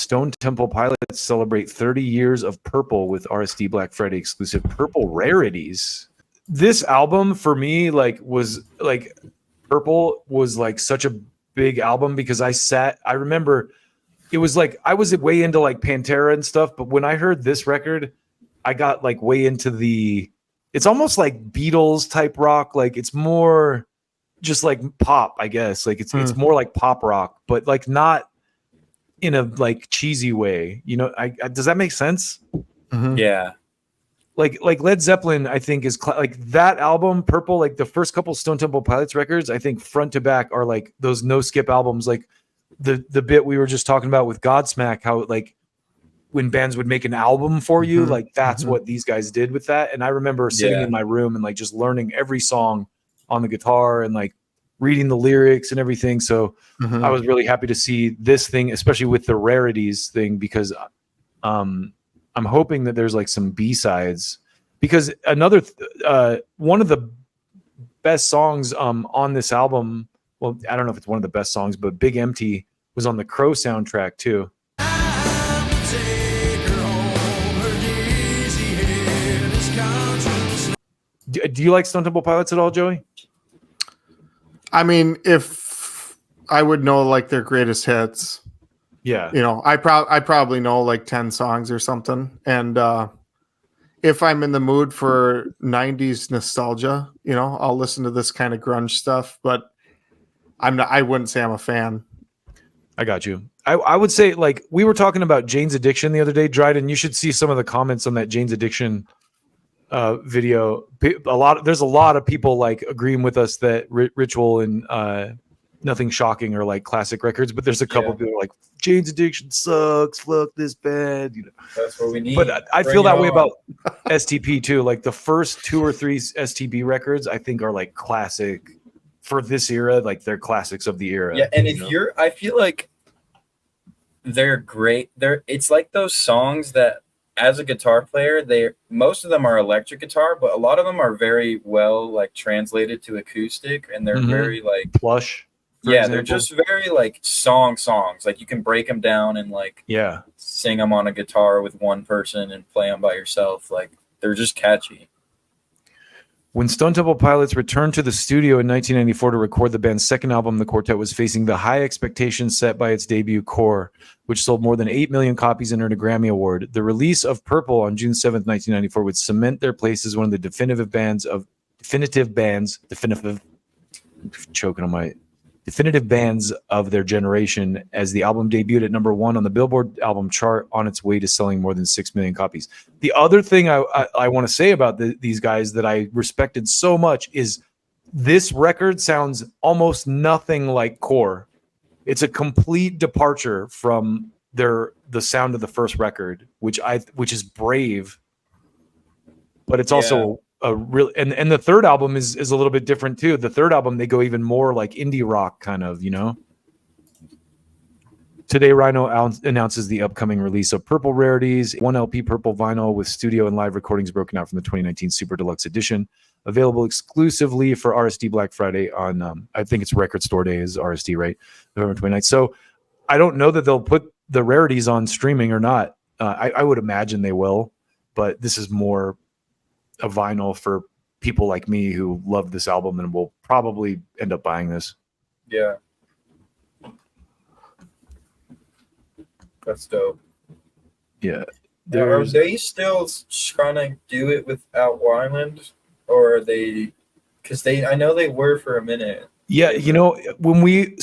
Stone Temple Pilots celebrate 30 years of Purple with RSD Black Friday exclusive Purple Rarities. This album for me was Purple was such a big album because I remember it was I was way into Pantera and stuff, but when I heard this record, I got way into it's almost like Beatles type rock. It's more just pop, I guess. It's more like pop rock, but not in a cheesy way. Does that make sense? Mm-hmm. Yeah. Like Led Zeppelin, I think is that album, Purple, the first couple Stone Temple Pilots records, I think front to back are those no skip albums, the bit we were just talking about with Godsmack, how when bands would make an album for you, that's what these guys did with that. And I remember sitting in my room and just learning every song on the guitar and reading the lyrics and everything. So I was really happy to see this thing, especially with the Rarities thing, because I'm hoping that there's some B-sides, because another one of the best songs on this album, well, I don't know if it's one of the best songs, but Big Empty was on the Crow soundtrack too. Do you like Stone Temple Pilots at all, Joey? I mean, if I would know their greatest hits, yeah, I probably know 10 songs or something. And if I'm in the mood for 90s nostalgia, I'll listen to this kind of grunge stuff, but I wouldn't say I'm a fan. I got you. I would say we were talking about Jane's Addiction the other day, Dryden. You should see some of the comments on that Jane's Addiction video. There's a lot of people agreeing with us that Ritual and Nothing Shocking are classic records, but there's a couple people Jane's Addiction sucks, fuck this band, That's what we need. But I feel that way about STP too. The first 2 or 3 STP records I think are classic for this era, they're classics of the era. Yeah, and I feel they're great. It's those songs that, as a guitar player, most of them are electric guitar, but a lot of them are very well translated to acoustic, and they're very Plush. They're just very songs. You can break them down and sing them on a guitar with one person and play them by yourself. They're just catchy. When Stone Temple Pilots returned to the studio in 1994 to record the band's second album, the quartet was facing the high expectations set by its debut, Core, which sold more than 8 million copies and earned a Grammy Award. The release of Purple on June 7th, 1994 would cement their place as one of the definitive bands of their generation, as the album debuted at number 1 on the Billboard album chart on its way to selling more than 6 million copies. The other thing I want to say about these guys that I respected so much is this record sounds almost nothing like Core. It's a complete departure from the sound of the first record, which is brave, but it's also a real, and the third album is a little bit different too. The third album, they go even more indie rock kind of, Today, Rhino announces the upcoming release of Purple Rarities, 1 LP Purple vinyl with studio and live recordings broken out from the 2019 Super Deluxe Edition, available exclusively for RSD Black Friday on, I think it's Record Store Day is RSD, right? November 29th. So I don't know that they'll put the Rarities on streaming or not. I would imagine they will, but this is more a vinyl for people like me who love this album and will probably end up buying this. Yeah. That's dope. Yeah. Are they still trying to do it without Wyland, or are they? Because I know they were for a minute. Yeah, when we've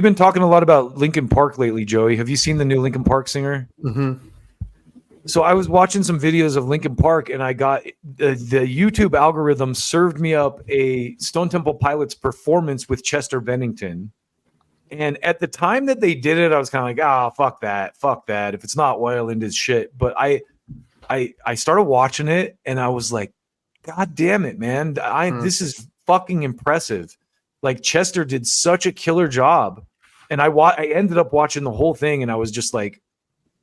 been talking a lot about Linkin Park lately, Joey. Have you seen the new Linkin Park singer? Mm-hmm. So I was watching some videos of Linkin Park, and I got the YouTube algorithm served me up a Stone Temple Pilots performance with Chester Bennington. And at the time that they did it, I was kind of fuck that. If it's not Wyland, it's shit. But I started watching it, and I was like, God damn it, man. This is fucking impressive. Chester did such a killer job. And I ended up watching the whole thing, and I was just like,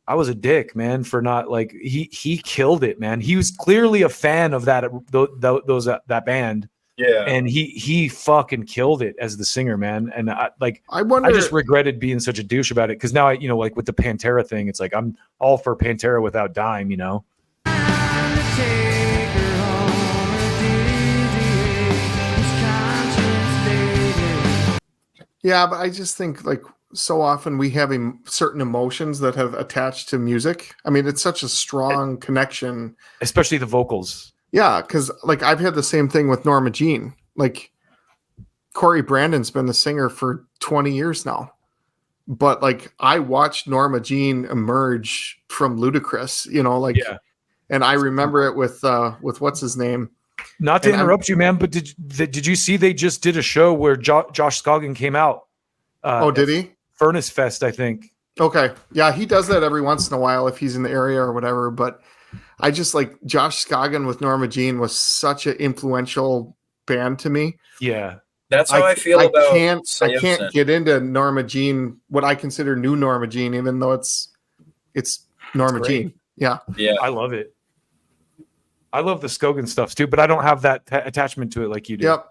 I was a dick, man, for not he killed it, man. He was clearly a fan of that band. Yeah. And he fucking killed it as the singer, man. And I wonder. I just regretted being such a douche about it, because now like with the Pantera thing, it's like I'm all for Pantera without Dime, Yeah, but I just think like so often we have certain emotions that have attached to music. I mean, it's such a strong connection, especially the vocals. Yeah, because like I've had the same thing with Norma Jean. Like Corey Brandon's been the singer for 20 years now, but like I watched Norma Jean emerge from Ludacris, and I remember it with what's his name. Not to interrupt you, man, but did you see they just did a show where Josh Scoggin came out? Did he? Furnace Fest, I think. Okay, yeah, he does that every once in a while if he's in the area or whatever. But I just like Josh Scoggin with Norma Jean was such an influential band to me. Yeah, that's how I feel about. I can't get into Norma Jean, what I consider new Norma Jean, even though it's Norma Jean. Yeah, I love it. I love the Scoggin stuff too, but I don't have that attachment to it like you do. Yep.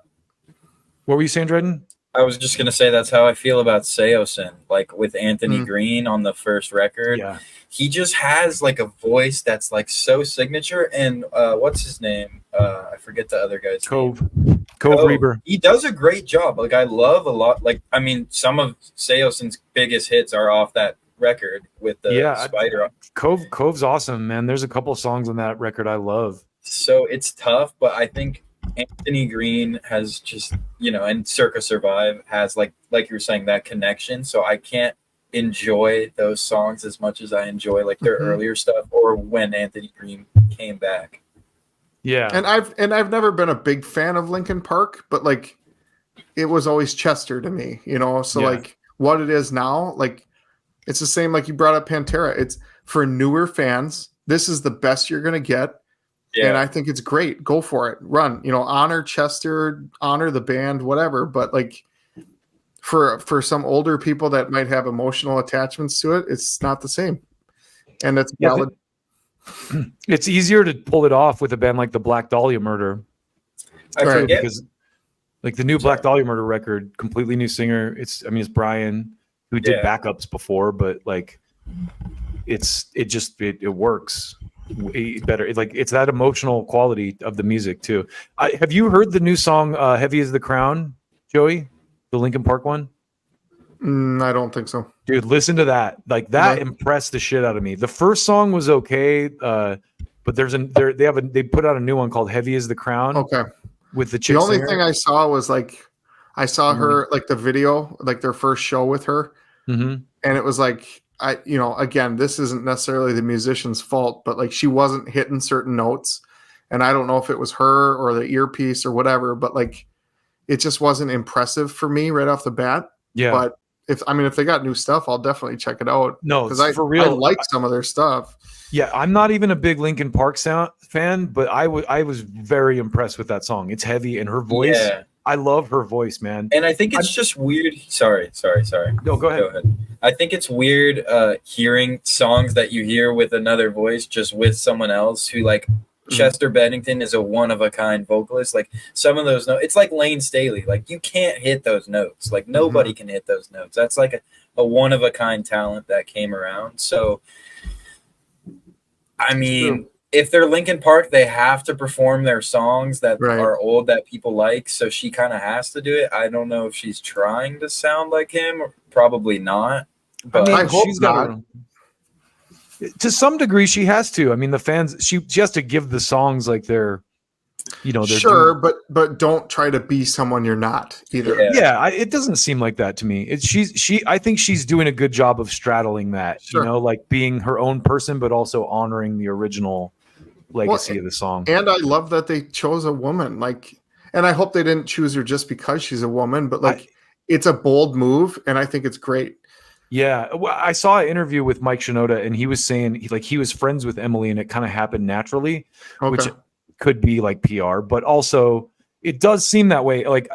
What were you saying, Dredden? I was just gonna say that's how I feel about Seosin. Like with Anthony Green on the first record, he just has like a voice that's like so signature. And what's his name? I forget the other guy's name. Cove Reaper. He does a great job. Like I love a lot. Like I mean, some of Seosin's biggest hits are off that record with the spider. Cove's awesome, man. There's a couple songs on that record I love. So it's tough, but I think Anthony Green has just, and Circa Survive has like you were saying, that connection. So I can't enjoy those songs as much as I enjoy like their earlier stuff or when Anthony Green came back. Yeah. And I've never been a big fan of Linkin Park, but like it was always Chester to me, so like what it is now, like it's the same, like you brought up Pantera. It's for newer fans. This is the best you're going to get. Yeah. And I think it's great. Go for it. Run, honor Chester, honor the band, whatever. But like for some older people that might have emotional attachments to it, it's not the same. And that's valid. It's easier to pull it off with a band like the Black Dahlia Murder. I forget. Because like the new Black Dahlia Murder record, completely new singer. It's Brian, who did backups before, but like it works way better. It's that emotional quality of the music too. Have you heard the new song "Heavy as the Crown," Joey? The Linkin Park one? I don't think so. Dude, listen to that. Like that impressed the shit out of me. The first song was okay, but they put out a new one called "Heavy as the Crown." Okay. With the chick The only singer. thing I saw was like I saw her like the video, like their first show with her, and it was like again, this isn't necessarily the musician's fault, but like she wasn't hitting certain notes, and I don't know if it was her or the earpiece or whatever, but like it just wasn't impressive for me right off the bat. Yeah. But if they got new stuff, I'll definitely check it out. No, because for real, I like some of their stuff. Yeah, I'm not even a big Linkin Park fan, but I was very impressed with that song. It's heavy, and her voice. Yeah. I love her voice, man. And I think it's just weird. Sorry. No, go ahead. I think it's weird hearing songs that you hear with another voice, just with someone else who like Chester Bennington is a one-of-a-kind vocalist. Like some of those notes, it's like Lane Staley. Like you can't hit those notes. Like nobody can hit those notes. That's like a one-of-a-kind talent that came around. So, I mean, if they're Linkin Park, they have to perform their songs that are old that people like. So she kind of has to do it. I don't know if she's trying to sound like him. Probably not. But I hope not. To some degree, she has to. I mean, the fans. She has to give the songs like they're, they're sure, but don't try to be someone you're not either. Yeah, it doesn't seem like that to me. I think she's doing a good job of straddling that. Sure. Like being her own person, but also honoring the original legacy of the song. And I love that they chose a woman. Like, and I hope they didn't choose her just because she's a woman, but like it's a bold move, and I think it's great. Yeah, well, I saw an interview with Mike Shinoda, and he was saying he was friends with Emily, and it kind of happened naturally, which could be like PR, but also it does seem that way. Like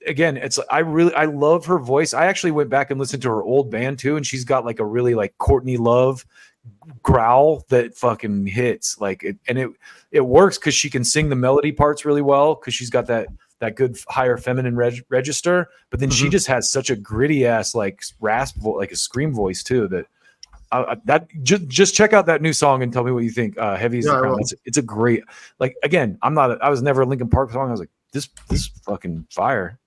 again, it's I love her voice. I actually went back and listened to her old band too, and she's got like a really like Courtney Love growl that fucking hits. Like it works because she can sing the melody parts really well because she's got that that good higher feminine register, but then she just has such a gritty ass like like a scream voice too that just check out that new song and tell me what you think. Heavy is the Crown. It's a great, like, again, I was never a Linkin Park song. I was like, this fucking fire.